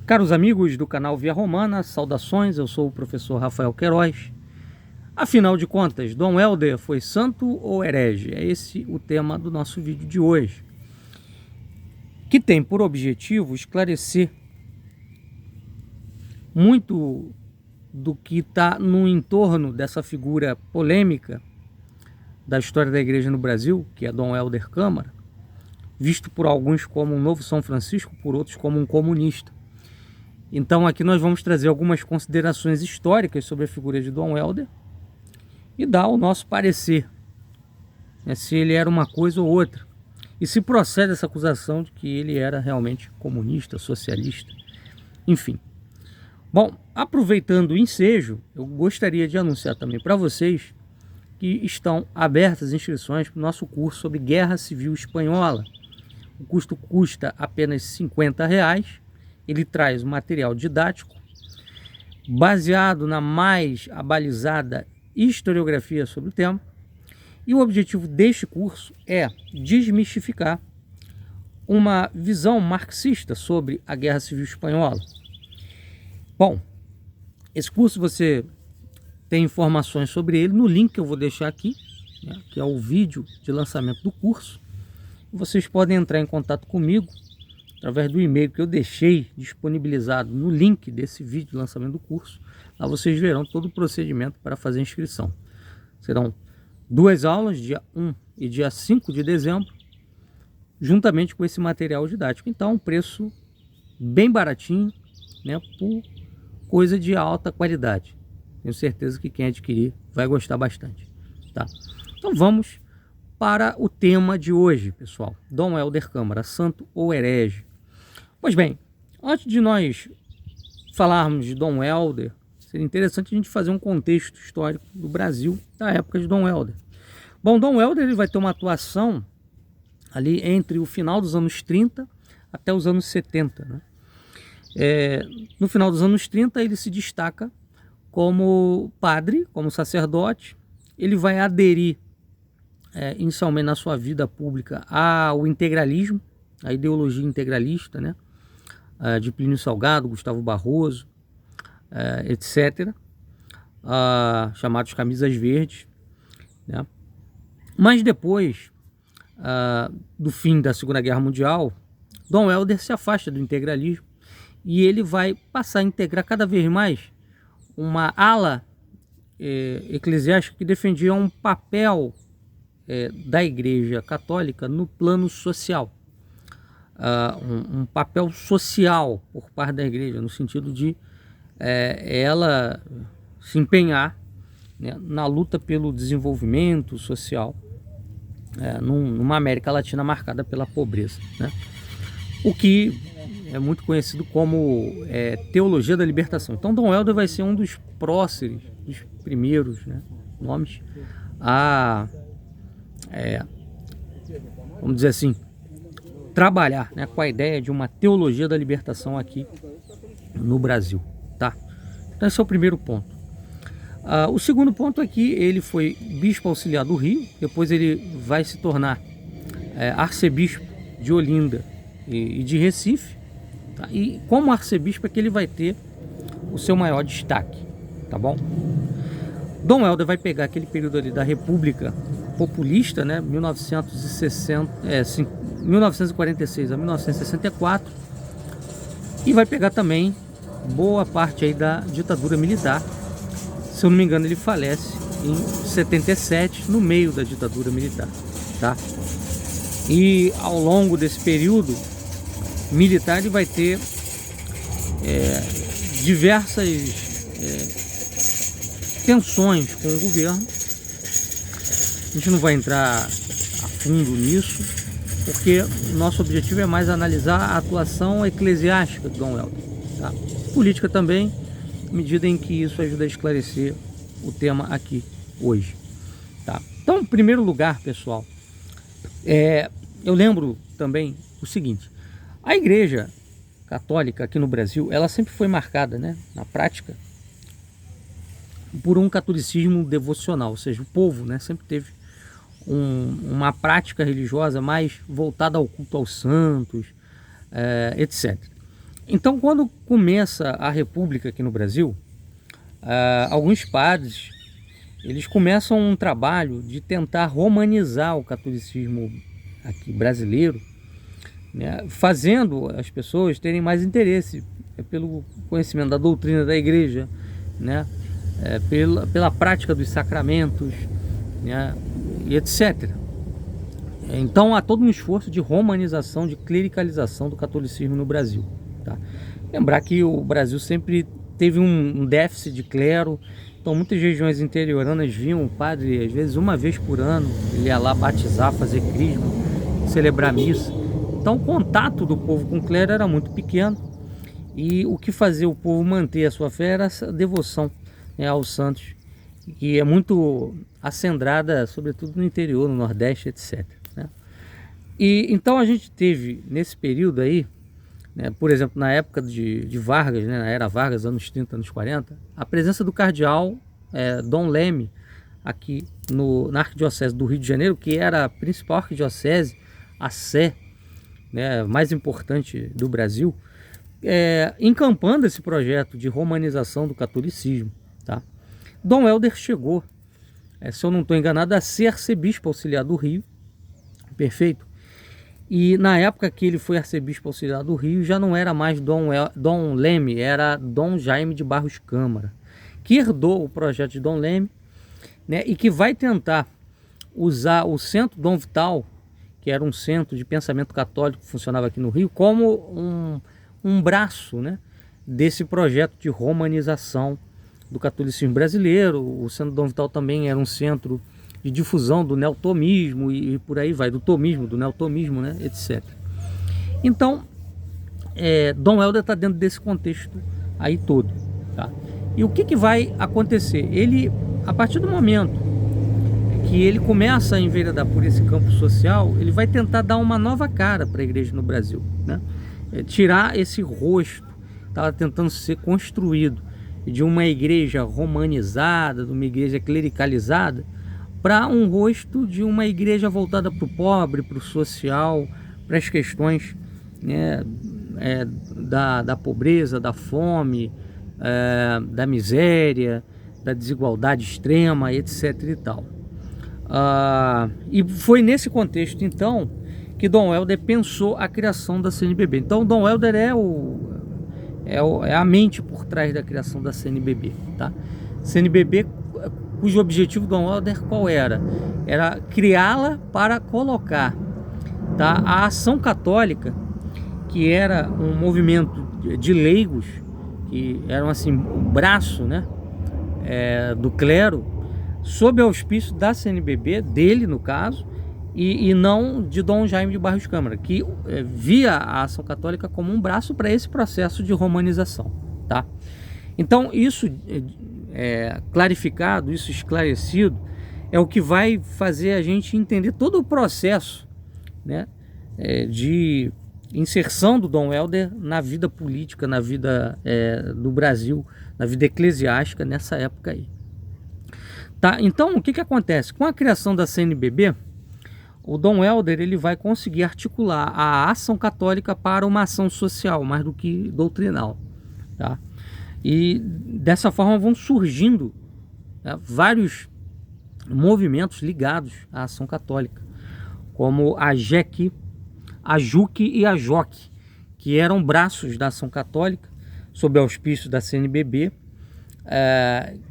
Caros amigos do canal Via Romana, saudações, eu sou o professor Rafael Queiroz. Afinal de contas, Dom Helder foi santo ou herege? É esse o tema do nosso vídeo de hoje, que tem por objetivo esclarecer muito do que está no entorno dessa figura polêmica da história da igreja no Brasil, que é Dom Helder Câmara, visto por alguns como um novo São Francisco, por outros como um comunista. Então aqui nós vamos trazer algumas considerações históricas sobre a figura de Dom Helder e dar o nosso parecer, né, se ele era uma coisa ou outra, e se procede essa acusação de que ele era realmente comunista, socialista, enfim. Bom, aproveitando o ensejo, eu gostaria de anunciar também para vocês que estão abertas inscrições para o nosso curso sobre Guerra Civil Espanhola. O custo custa apenas R$50. Ele traz um material didático baseado na mais abalizada historiografia sobre o tema. E o objetivo deste curso é desmistificar uma visão marxista sobre a Guerra Civil Espanhola. Bom, esse curso você tem informações sobre ele no link que eu vou deixar aqui, né, que é o vídeo de lançamento do curso. Vocês podem entrar em contato comigo através do e-mail que eu deixei disponibilizado no link desse vídeo de lançamento do curso. Lá vocês verão todo o procedimento para fazer a inscrição. Serão 2 aulas, dia 1 e dia 5 de dezembro, juntamente com esse material didático. Então, um preço bem baratinho, né, por coisa de alta qualidade. Tenho certeza que quem adquirir vai gostar bastante, tá? Então vamos para o tema de hoje, pessoal. Dom Helder Câmara, santo ou herege? Pois bem, antes de nós falarmos de Dom Helder, seria interessante a gente fazer um contexto histórico do Brasil da época de Dom Helder. Bom, Dom Helder ele vai ter uma atuação ali entre o final dos anos 30 até os anos 70, né? No final dos anos 30 ele se destaca como padre, como sacerdote. Ele vai aderir inicialmente na sua vida pública ao integralismo, a ideologia integralista, né, de Plínio Salgado, Gustavo Barroso, etc., chamados camisas verdes, né? Mas depois do fim da Segunda Guerra Mundial, Dom Helder se afasta do integralismo e ele vai passar a integrar cada vez mais uma ala eclesiástica que defendia um papel da Igreja Católica no plano social, um papel social por parte da Igreja, no sentido de ela se empenhar, né, na luta pelo desenvolvimento social numa América Latina marcada pela pobreza, né? O que é muito conhecido como teologia da libertação. Então Dom Helder vai ser um dos próceres, dos primeiros, né, nomes a vamos dizer assim, trabalhar, né, com a ideia de uma teologia da libertação aqui no Brasil, tá? Então esse é o primeiro ponto. O segundo ponto é que ele foi bispo auxiliar do Rio, depois ele vai se tornar arcebispo de Olinda e de Recife, tá? E como arcebispo é que ele vai ter o seu maior destaque, tá bom? Dom Helder vai pegar aquele período ali da República Populista, né, 1946 a 1964, e vai pegar também boa parte aí da ditadura militar. Se eu não me engano, ele falece em 77, no meio da ditadura militar, tá? E ao longo desse período militar ele vai ter diversas tensões com o governo. A gente não vai entrar a fundo nisso, porque o nosso objetivo é mais analisar a atuação eclesiástica de Dom Helder, tá? Política também, à medida em que isso ajuda a esclarecer o tema aqui hoje, tá? Então, em primeiro lugar, pessoal, eu lembro também o seguinte: a Igreja Católica aqui no Brasil, ela sempre foi marcada, né, na prática, por um catolicismo devocional, ou seja, o povo, né, sempre teve uma prática religiosa mais voltada ao culto aos santos, etc. Então, quando começa a República aqui no Brasil, alguns padres eles começam um trabalho de tentar romanizar o catolicismo aqui brasileiro, né, fazendo as pessoas terem mais interesse pelo conhecimento da doutrina da igreja, né, pela prática dos sacramentos, né, e etc. Então há todo um esforço de romanização, de clericalização do catolicismo no Brasil. Tá? Lembrar que o Brasil sempre teve um déficit de clero, então muitas regiões interioranas vinham o padre às vezes uma vez por ano, ele ia lá batizar, fazer crisma, celebrar missa. Então o contato do povo com o clero era muito pequeno e o que fazia o povo manter a sua fé era essa devoção, né, aos santos, que é muito acendrada, sobretudo no interior, no Nordeste, etc. Né? E então a gente teve nesse período aí, né, por exemplo, na época de Vargas, né, na era Vargas, anos 30, anos 40, a presença do cardeal Dom Leme aqui na Arquidiocese do Rio de Janeiro, que era a principal arquidiocese, a sé, né, mais importante do Brasil, encampando esse projeto de romanização do catolicismo. Tá? Dom Helder chegou, se eu não estou enganado, a ser arcebispo auxiliar do Rio, perfeito? E na época que ele foi arcebispo auxiliar do Rio, já não era mais Dom Leme, era Dom Jaime de Barros Câmara, que herdou o projeto de Dom Leme, né, e que vai tentar usar o Centro Dom Vital, que era um centro de pensamento católico que funcionava aqui no Rio, como um braço, né, desse projeto de romanização do catolicismo brasileiro. O Centro Dom Vital também era um centro de difusão do neotomismo e por aí vai, do tomismo, do neotomismo, né, etc. Então, Dom Helder está dentro desse contexto aí todo. Tá? E o que vai acontecer? Ele, a partir do momento que ele começa a enveredar por esse campo social, ele vai tentar dar uma nova cara para a igreja no Brasil, né? Tirar esse rosto que estava tentando ser construído de uma igreja romanizada, de uma igreja clericalizada, para um rosto de uma igreja voltada para o pobre, para o social, para as questões, né, da pobreza, da fome, da miséria, da desigualdade extrema, etc. e tal. E foi nesse contexto, então, que Dom Helder pensou a criação da CNBB. Então, Dom Helder é a mente por trás da criação da CNBB. Tá? CNBB, cujo objetivo do Dom Helder qual era? Era criá-la para colocar, tá, a Ação Católica, que era um movimento de leigos, que eram assim o braço, né, do clero, sob auspício da CNBB, dele no caso, e não de Dom Jaime de Barros Câmara, que via a Ação Católica como um braço para esse processo de romanização. Tá? Então isso clarificado, isso esclarecido, é o que vai fazer a gente entender todo o processo, né, de inserção do Dom Helder na vida política, na vida do Brasil, na vida eclesiástica nessa época aí. Tá? Então o que acontece? Com a criação da CNBB, o Dom Helder ele vai conseguir articular a ação católica para uma ação social, mais do que doutrinal. Tá? E dessa forma vão surgindo, né, vários movimentos ligados à ação católica, como a JEC, a JUC e a JOC, que eram braços da ação católica, sob auspício da CNBB,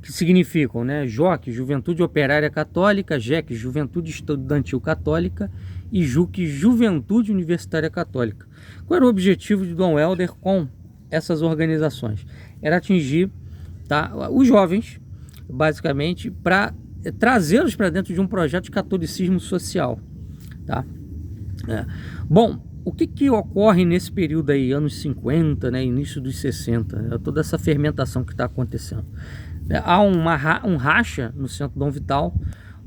que significam, né, JOC, Juventude Operária Católica, JEC, Juventude Estudantil Católica, e JUC, Juventude Universitária Católica. Qual era o objetivo de Dom Helder com essas organizações? Era atingir, tá, os jovens, basicamente, para trazê-los para dentro de um projeto de catolicismo social. Tá? Bom, o que ocorre nesse período aí, anos 50, né, início dos 60, né, toda essa fermentação que está acontecendo? Há um racha no Centro Dom Vital,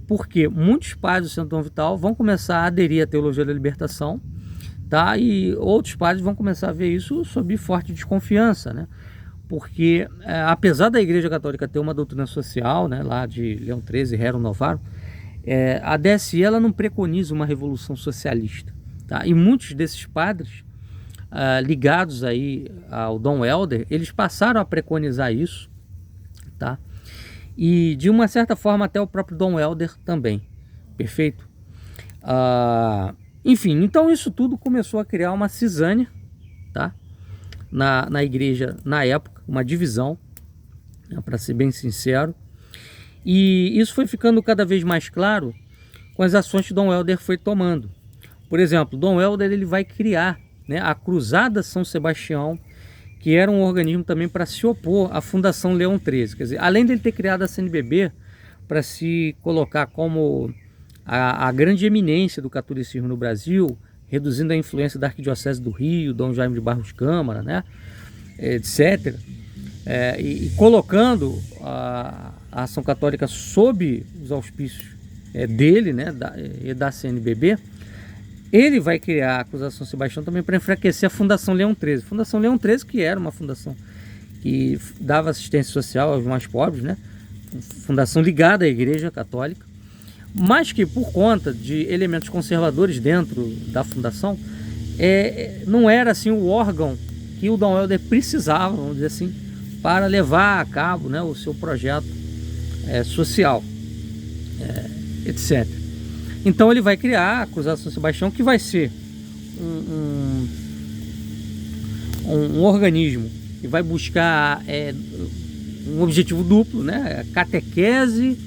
porque muitos padres do Centro Dom Vital vão começar a aderir à teologia da libertação, tá? E outros padres vão começar a ver isso sob forte desconfiança, né? Porque apesar da Igreja Católica ter uma doutrina social, né, lá de Leão XIII e Rerum Novarum, a DSI ela não preconiza uma revolução socialista. Tá? E muitos desses padres ligados aí ao Dom Helder, eles passaram a preconizar isso, tá? E de uma certa forma até o próprio Dom Helder também, perfeito? Enfim, então isso tudo começou a criar uma cisânia, tá? Na igreja na época, uma divisão, né, para ser bem sincero. E isso foi ficando cada vez mais claro com as ações que Dom Helder foi tomando. Por exemplo, Dom Helder ele vai criar, né, a Cruzada São Sebastião, que era um organismo também para se opor à Fundação Leão XIII. Quer dizer, além dele ter criado a CNBB para se colocar como a grande eminência do catolicismo no Brasil, reduzindo a influência da Arquidiocese do Rio, Dom Jaime de Barros Câmara, né, etc., e colocando a ação católica sob os auspícios dele, né, da CNBB, ele vai criar a Acusação Sebastião também para enfraquecer a Fundação Leão XIII. Fundação Leão XIII, que era uma fundação que dava assistência social aos mais pobres, né, fundação ligada à Igreja Católica, mas que por conta de elementos conservadores dentro da fundação, não era assim o órgão que o Dom Helder precisava, vamos dizer assim, para levar a cabo, né, o seu projeto social, etc. Então ele vai criar a Cruzação Sebastião, que vai ser um organismo que vai buscar um objetivo duplo, né, catequese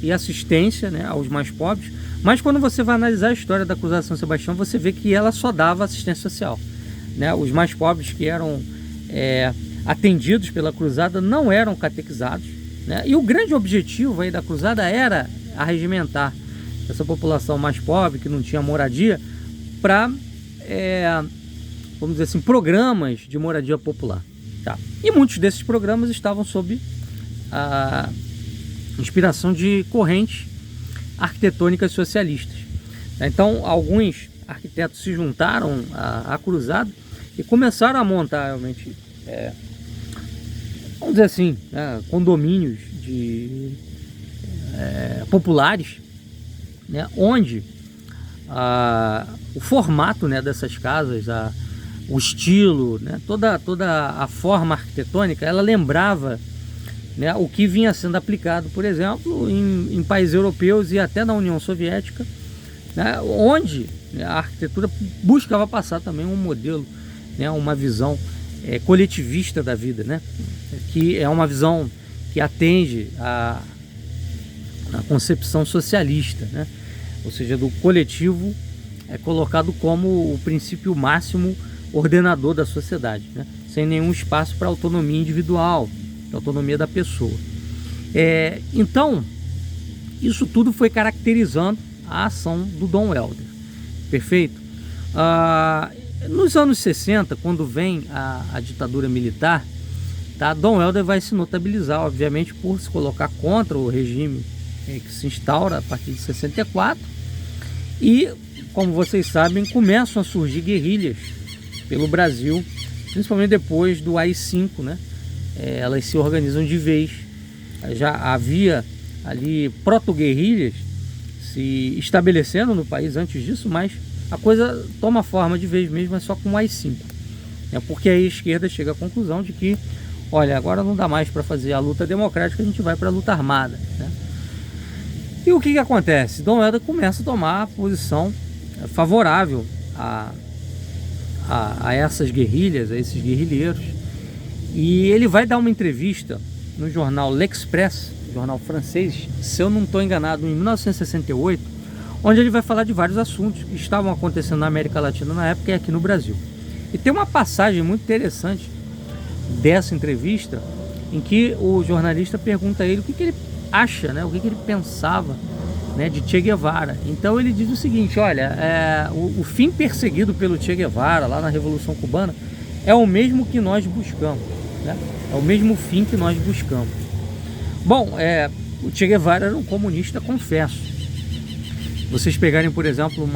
e assistência, né, aos mais pobres. Mas quando você vai analisar a história da Cruzação Sebastião, você vê que ela só dava assistência social, né? Os mais pobres que eram atendidos pela cruzada não eram catequizados, né? E o grande objetivo aí da cruzada era arregimentar essa população mais pobre, que não tinha moradia, para, vamos dizer assim, programas de moradia popular, tá? E muitos desses programas estavam sob a inspiração de correntes arquitetônicas socialistas. Então, alguns arquitetos se juntaram à cruzada e começaram a montar realmente, vamos dizer assim, condomínios populares, né, onde o formato, né, dessas casas, o estilo, né, toda a forma arquitetônica, ela lembrava, né, o que vinha sendo aplicado, por exemplo, em países europeus e até na União Soviética, né, onde a arquitetura buscava passar também um modelo, né, uma visão coletivista da vida, né, que é uma visão que atende à concepção socialista, né, ou seja, do coletivo colocado como o princípio máximo ordenador da sociedade, né, sem nenhum espaço para autonomia individual, autonomia da pessoa. Então, isso tudo foi caracterizando a ação do Dom Helder, perfeito? Nos anos 60, quando vem a ditadura militar, tá, Dom Helder vai se notabilizar, obviamente, por se colocar contra o regime que se instaura a partir de 64, e, como vocês sabem, começam a surgir guerrilhas pelo Brasil, principalmente depois do AI-5, né? Elas se organizam de vez. Já havia ali proto-guerrilhas se estabelecendo no país antes disso, mas a coisa toma forma de vez mesmo, é só com o AI-5. Porque aí a esquerda chega à conclusão de que, olha, agora não dá mais para fazer a luta democrática, a gente vai para a luta armada, né? E o que acontece? Dom Helder começa a tomar posição favorável a essas guerrilhas, a esses guerrilheiros. E ele vai dar uma entrevista no jornal L'Express, jornal francês, se eu não estou enganado, em 1968, onde ele vai falar de vários assuntos que estavam acontecendo na América Latina na época e aqui no Brasil. E tem uma passagem muito interessante dessa entrevista, em que o jornalista pergunta a ele o que ele acha, né, o que ele pensava, né, de Che Guevara. Então ele diz o seguinte: olha, o fim perseguido pelo Che Guevara lá na Revolução Cubana é o mesmo que nós buscamos, né? É o mesmo fim que nós buscamos. Bom, o Che Guevara era um comunista, confesso. Vocês pegarem, por exemplo,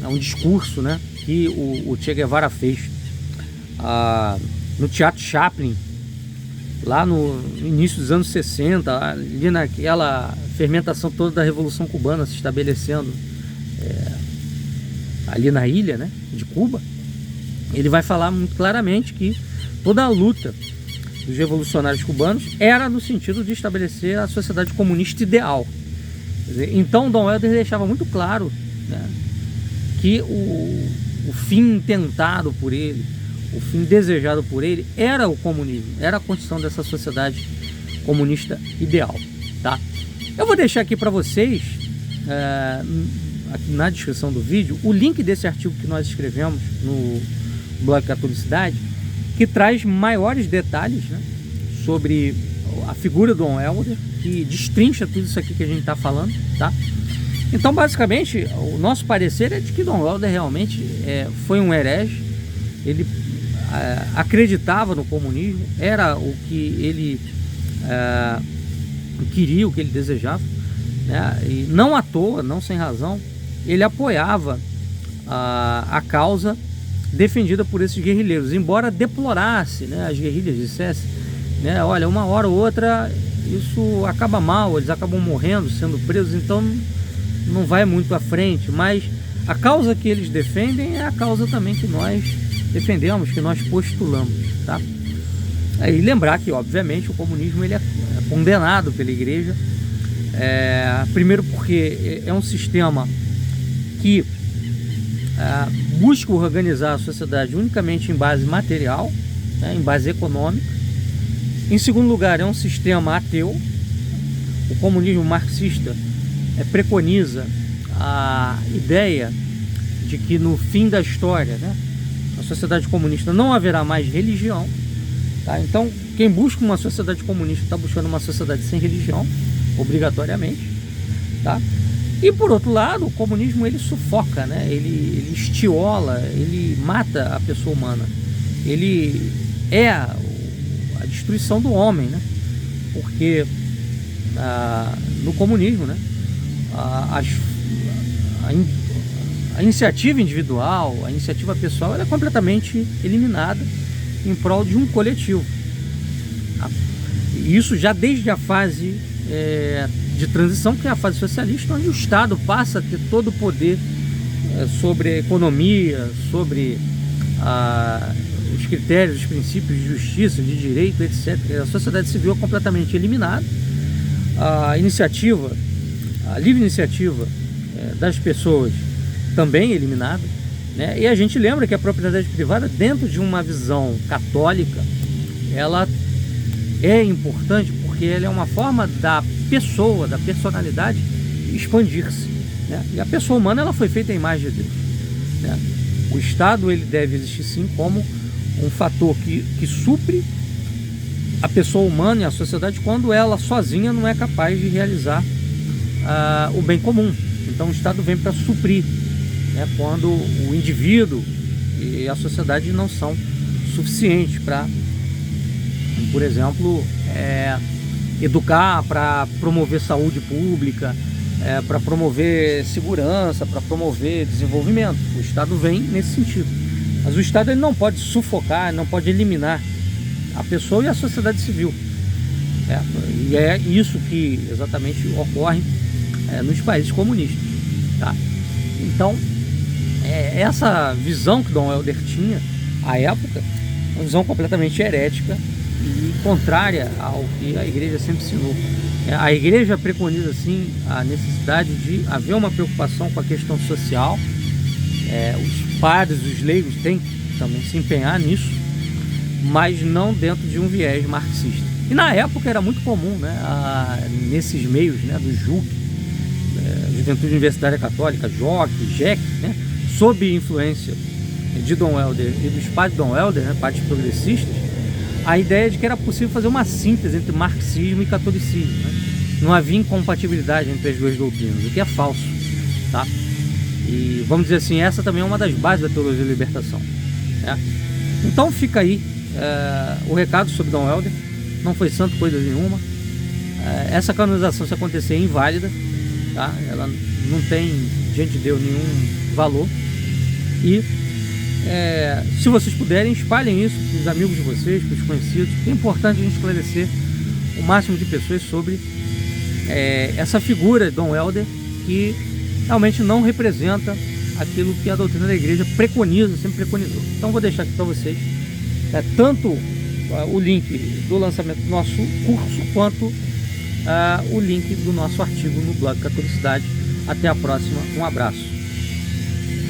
um discurso, né, que o Che Guevara fez no Teatro Chaplin, lá no início dos anos 60, ali naquela fermentação toda da Revolução Cubana se estabelecendo ali na ilha, né, de Cuba. ele vai falar muito claramente que toda a luta dos revolucionários cubanos era no sentido de estabelecer a sociedade comunista ideal. Quer dizer, então Dom Helder deixava muito claro, né, que o fim tentado por ele, o fim desejado por ele era o comunismo, era a construção dessa sociedade comunista ideal, tá? Eu vou deixar aqui para vocês, aqui na descrição do vídeo, o link desse artigo que nós escrevemos no blog Catolicidade, que traz maiores detalhes, né, sobre a figura do Dom Helder, que destrincha tudo isso aqui que a gente está falando, tá? Então, basicamente, o nosso parecer é de que Dom Helder realmente foi um herege. Ele acreditava no comunismo, era o que ele queria, o que ele desejava, né? E não à toa, não sem razão, ele apoiava a causa defendida por esses guerrilheiros, embora deplorasse, né, as guerrilhas, dissesse, né, olha, uma hora ou outra isso acaba mal, eles acabam morrendo, sendo presos, então não vai muito à frente, mas a causa que eles defendem é a causa também que nós defendemos, que nós postulamos, tá? E lembrar que, obviamente, o comunismo ele é condenado pela igreja, primeiro porque é um sistema que busca organizar a sociedade unicamente em base material, né, em base econômica. Em segundo lugar, é um sistema ateu. O comunismo marxista preconiza a ideia de que no fim da história, né, a sociedade comunista não haverá mais religião, tá? Então, quem busca uma sociedade comunista está buscando uma sociedade sem religião, obrigatoriamente, tá? E por outro lado, o comunismo ele sufoca, né? Ele estiola, ele mata a pessoa humana. Ele é a destruição do homem, né? Porque no comunismo, né, a iniciativa individual, a iniciativa pessoal, ela é completamente eliminada em prol de um coletivo. E isso já desde a fase de transição, que é a fase socialista, onde o Estado passa a ter todo o poder sobre a economia, sobre os critérios, os princípios de justiça, de direito, etc. A sociedade civil é completamente eliminada, a livre iniciativa das pessoas também eliminada, né? E a gente lembra que a propriedade privada, dentro de uma visão católica, ela é importante porque ela é uma forma da pessoa, da personalidade expandir-se, né? E a pessoa humana ela foi feita à imagem de Deus, né? O Estado ele deve existir sim como um fator que supre a pessoa humana e a sociedade quando ela sozinha não é capaz de realizar o bem comum. Então o Estado vem para suprir, né, quando o indivíduo e a sociedade não são suficientes para, por exemplo, educar, para promover saúde pública, para promover segurança, para promover desenvolvimento. O Estado vem nesse sentido. Mas o Estado ele não pode sufocar, não pode eliminar a pessoa e a sociedade civil. E é isso que exatamente ocorre nos países comunistas, tá? Então, essa visão que Dom Helder tinha à época, uma visão completamente herética e contrária ao que a igreja sempre ensinou. A igreja preconiza, sim, a necessidade de haver uma preocupação com a questão social. Os padres, os leigos têm que também se empenhar nisso, mas não dentro de um viés marxista. E na época era muito comum, né, nesses meios, né, do JUC, Juventude Universitária Católica, JOC, JEC, né, sob influência de Dom Helder e dos padres Dom Helder, né, padres progressistas, a ideia de que era possível fazer uma síntese entre marxismo e catolicismo, né? Não havia incompatibilidade entre as duas doutrinas, o que é falso, tá? E vamos dizer assim, essa também é uma das bases da teologia da libertação, né? Então fica aí o recado sobre Dom Helder. Não foi santo coisa nenhuma. Essa canonização, se acontecer, é inválida, tá? Ela não tem diante de Deus nenhum valor. E se vocês puderem, espalhem isso para os amigos de vocês, para os conhecidos. É importante a gente esclarecer o máximo de pessoas sobre essa figura de Dom Helder, que realmente não representa aquilo que a doutrina da igreja preconiza, sempre preconizou. Então vou deixar aqui para vocês tanto o link do lançamento do nosso curso, quanto o link do nosso artigo no blog Catolicidade. Até a próxima, um abraço.